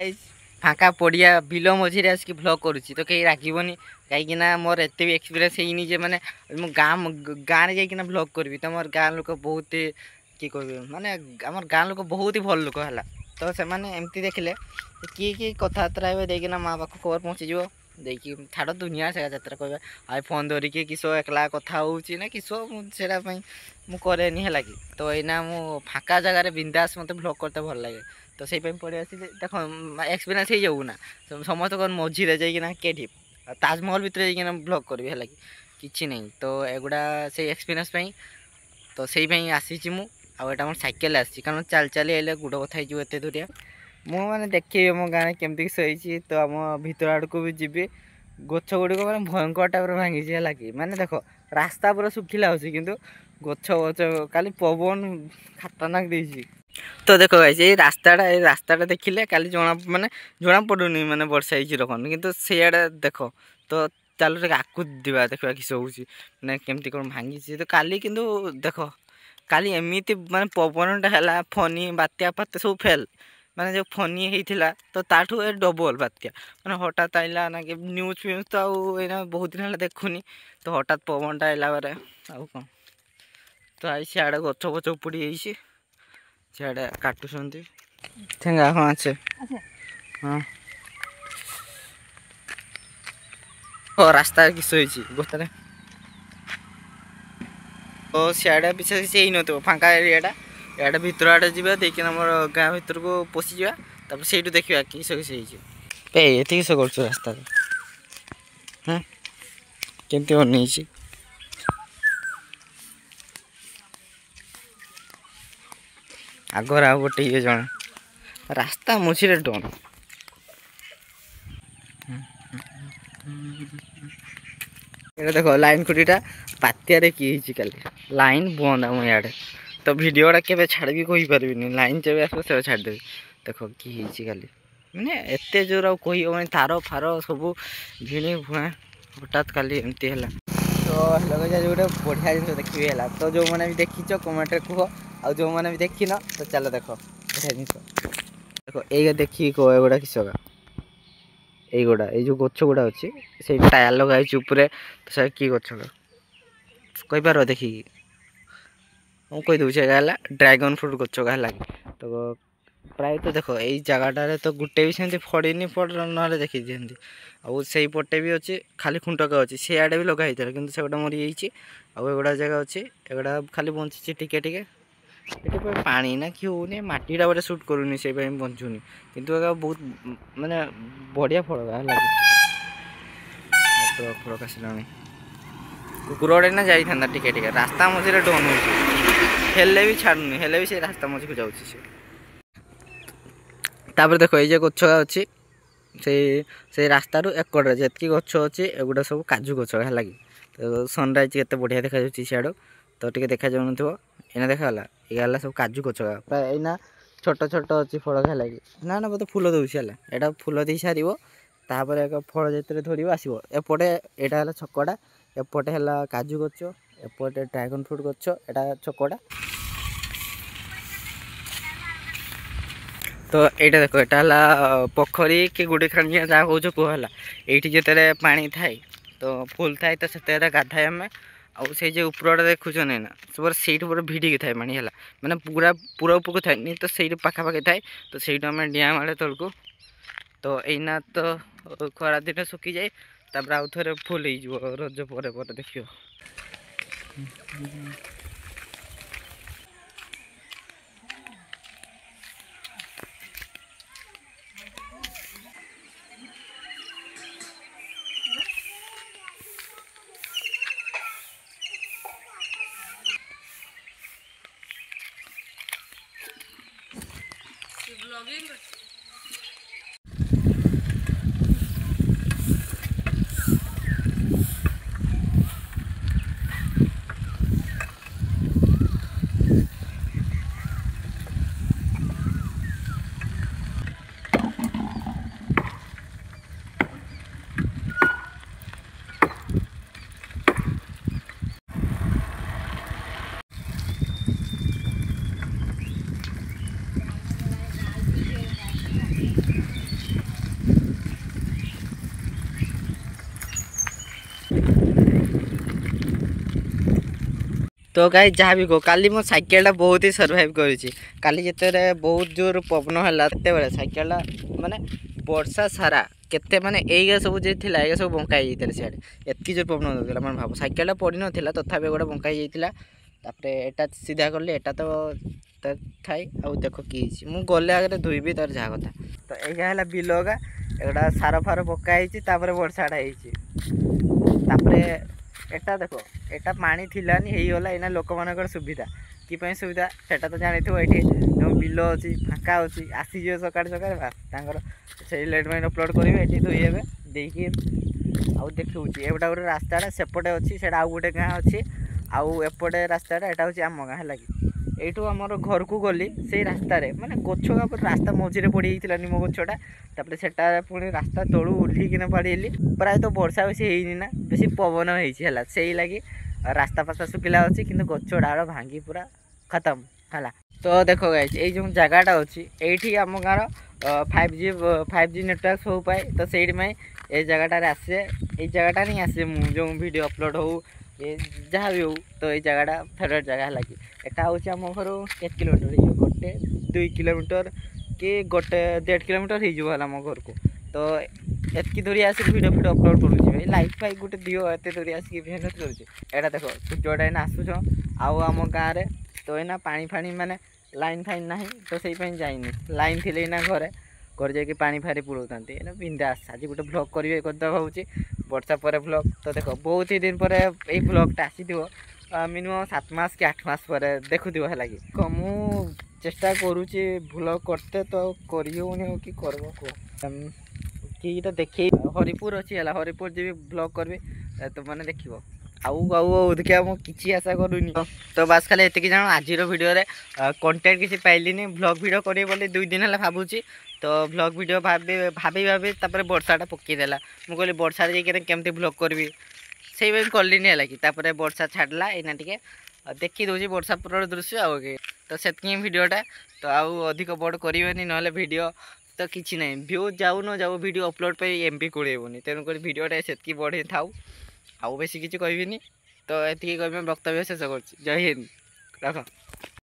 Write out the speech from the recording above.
फाँका पड़िया बिल मझे आसिक भ्लग करुच्ची तो कहीं रागबनी कहीं मोर एत भी एक्सपीरियंस है जे मैंने मो गाँव जाइना भ्लग करी तो मोर गाँ लोक बहुत किए कह माने आम गाँ लोक बहुत ही भल लोक है तो से एमती देखले किए किए कथबार्ता हे देखना माँ पाख खबर पहुँचीज देखिए छाड़ दुनिया से यात्रा कह आई फोन धरिकी किस एकला कथा ना किस से मुझे है कि तो यना मु फाँका जगार बिंदास मत भ्लग करते भल लगे तो से पड़े आस देख एक्सपीरियंस हो जाऊ ना समस्त मझे जाइना के ताजमहल भितर जाइना भ्लग करी है कि नहीं तो एगुड़ा से एक्सपीरियंस तो से आसी मु आटा मोर साइकेल आसी कारण चल चली आइले गुड़ बथा होते दूरिया मुझे देखी मो गाँव केमती सही तो आम भर आड़ को भी जी गछ गुड़िक मैं भयंकर टाइप भांगी है कि माने देख रास्ता पूरा सुखिला हो कि गछ गछ काली पवन खतरनाक देसी तो देख भाई रास्ताटा देखिले काली जना माने जना पड़ूनी माने वर्षा रखन कि सीआड़े देख तो चलो आकु दिवा देखा किस होने केमती कौन भांगी तो काली किंतु देख काली एमती माने पवनटा है फनी बात्या पात्या सब फेल माने जो फनी होता तो ताठू डबल बात्या माने हठात आइला ना कि न्यूज फ्यूज तो आना बहुत दिन है देखुनी तो हठात पवनटा आइला बारे आउ कौन तो आई सियाड़े गछ गछ उपुड़ी जाइए सियाड़े काटुंट ठेंगा हाँ अच्छे हाँ रास्ता किस गोतारे तो सियाड़े पीछे किसी ही नथिबो फांका एरियाटा याडे भितर आड़े जा देखिए मोर गाँ भर को पशि जा से देखा किस किस ये किस कर रास्ता हाँ केमती बन आगर आ गोटे ये जन रास्ता मझे डन ये देख लाइन खुटीटा बात्यारे किए काली लाइन बंद आम इे तो भिडटा के छाड़ी कही पारि लाइन जब आस से छाड़देवी देख कि काली मैंने एत जोर आ कही हम तार फार सब भिणी भुआ हठात काली एमती है तो लगे गोटे बढ़िया जिन देखी है तो जो मैंने भी देखीच कमेंट कह आ जो मैंने भी देखी न तो चलो देख बढ़िया जिन देख ये देखिए कह एगुड़ा किसका এইগুড়া এই যে গছগুড়া ଅଛି ସେଇ ଟାୟାର ଲଗା ହେଇଛି ଉପରେ ତ ସେ କି ଗଛ କହିପାର ଦେଖିକି ମୁଁ କହିଦେଉଛି ଏଇଟା ହେଲା ଡ୍ରାଗନ ଫ୍ରୁଟ୍ ଗଛ ହେଲା ତ ପ୍ରାୟତଃ ଦେଖ ଏଇ ଜାଗାଟାରେ ତ ଗୋଟେ ବି ସେମିତି ଫଡ଼ିନି ନହେଲେ ଦେଖିଛି ସେମିତି ଆଉ ସେଇପଟେ ବି ଅଛି ଖାଲି ଖୁଣ୍ଟକା ଅଛି ସେଆଡ଼େ ବି ଲଗା ହେଇଥିଲା କିନ୍ତୁ ସେଗୁଡ଼ା ମରିଯାଇଛି ଆଉ ଏଗୁଡ଼ା ଜାଗା ଅଛି ଏଗୁଡ଼ା ଖାଲି ବଞ୍ଚିଛି ଟିକେ ଟିକେ ये पानी ना कि होने माटीटा गोटे सुट करूनी से बंचुनी किंतु बहुत माने बढ़िया फल लगे फल काशिला कुकुर गोटे ना जाता टिके टिके रास्ता मझे डन होले भी छाड़ुनी हेले भी से रास्ता मझी को जाऊँ देख ये गछ अच्छी से रास्तार एकड़े जी गछ अच्छी एगुड़ा सब काजू गछ है लगे तो सनराइज के बढ़िया देखा सियाड़ तो टे देखा जाऊन एना देखाला ये सब काजू गछ प्राय एना छोट छोट अच्छी फल है लगे ना ना बोलते फूल दूसरी है यहाँ फूल दे सार तापर एक फल जो धर आसो एपटे यहाँ है छकटा एपटे है काजू गछ एपटे ड्रैगन फ्रूट गछ यहाँ छकटा तो यहाँ देख यहाँ पोखरी कि गुड़ी खाणी जहाँ कौच कहला ये जिते पानी थाए तो फुल थाए तो से गाधाए आम आउ से जो ऊपर देखुच नहीं ना सब सीट पूरा भिड़ी थाए पानी है मैंने पूरा पूरा ऊपर थाए नहीं तो से पाखापाखि थाए तो से आम डिया मारे तलक तो यना तो खरा दिन सुखी जाए तापर आउ थे फुल हो रज पर देखियो तो गाई जहाँ भी कह काली मो साइकेलटा बहुत ही सर्वाइव करी काली जिते बहुत जोर पवन है तेरे साइकेलटा माने वर्षा सारा केते माने एइगा सब जे थिला एइगा सब बंका जाइतले सियाडे एतकी जोर पवन होतला मन भाव साइकेलटा पड़ी नथिला तथापि गोटे बंका जाइतला तापरे एटा सीधा करले एटा तो थाई आउ देखो कि मु गले आगे धोइबी तार जहा कथा तो एइगा हला बिलगा एटा सार फार पका होइछि तापरे वर्षाटा होइछि तापरे एटा देखो एटा पानी थिलानी हेई गला एना लोक मानकर सुविधा कि पई सुविधा सेटा तो जानिथो एठी जो बिल अछि फाका अछि आसी जे सकाळ सकाळ बास तांगर से लेट माइन अपलोड करिवे एठी धोई हेबे देकी आउ देखौछि एटा गोटे रास्ताटा सेपटे अछि सेटा आउ गोटे गाँ अछि आउ एपटे रास्ताटा एटा होछि आम गाँ हला कि एठू आमर घर को गली से रास्ता रे माने गछ रास्ता मझिरे पड़ी जाइतिला निम गछटा तापरे सेटा पुणी रास्ता तळू उल्हीकिना पड़ेली प्राय तो वर्षा बेसी हेइनी ना बेसी पवन होइछि हला सेई लागि रास्ता पास्ता सुखिला अछि किंतु गछ डाळ भांगी पूरा खत्म हला तो देखो गाइस ए जो जगहटा अछि एठी आम गाँर 5G नेटवर्क हो पाए तो सेठी में ए जगहटा रे आसे ए जगहटा नहीं आसे जो वीडियो अपलोड हो ये जहाँ भी हो तो ये जगहटा फेवरेट जगह लगी एटा हूँ आम घर के किलोमीटर गोटे 2 किलोमीटर कि गोटे 1.5 किलोमीटर हो आम घर को तो एतकी दूरी आसिक वीडियो फिडियो अपलोड करुँच भाई लाइक फाइक गोटे दियो एत दूरी आसिक मेहनत करुँच देखो सूर्यटा एना आसुच आउ आम गाँव में तो एना पानी फानी माने लाइन फाइन ना तो से जाइनी लाइन थी ना घरे घर जाकि पानी फारी पुड़ौता बिंदास आज गोटे भ्लग करेंगे करदे भावी वर्षा पर भ्लग तो देख बहुत ही दिन पर यही भ्लगटा आसी मिनिमम 7 मास कि 8 मास पर देखु है कि मु चेष्टा करुँची भ्लग करते तो करनी कि करब कि देखे हरिपुर अच्छी है हरिपुर जी भ्लग करी तो मैंने देख आउ देखिए मु किसी आशा करूनी तो बास खाली एतिक जान आज वीडियो रे कंटेंट किसी पाइलिनी भ्लग वीडियो करी बोली 2 दिन है भावुची तो भ्लग वीडियो भाभी तापर वर्षाटा पकईदेला मुझे कहली वर्षा जाकर केमती भ्लग करी से कलिनी है कि वर्षा छाड़ला एना टे देखी दूसरी वर्षा पर दृश्य आउ तो से वीडियोटा तो आउ अधिक बड़ करेनि ना वीडियो तो किसी ना व्यू जाऊ न जाऊ वीडियो अपलोड पे एमपी कोड़ेबनी तेणुक वीडियोटा से बढ़े थाऊ आउ बेसी किसी कहबिनी तो ये वक्तव्य शेष कर जय हिंद रख।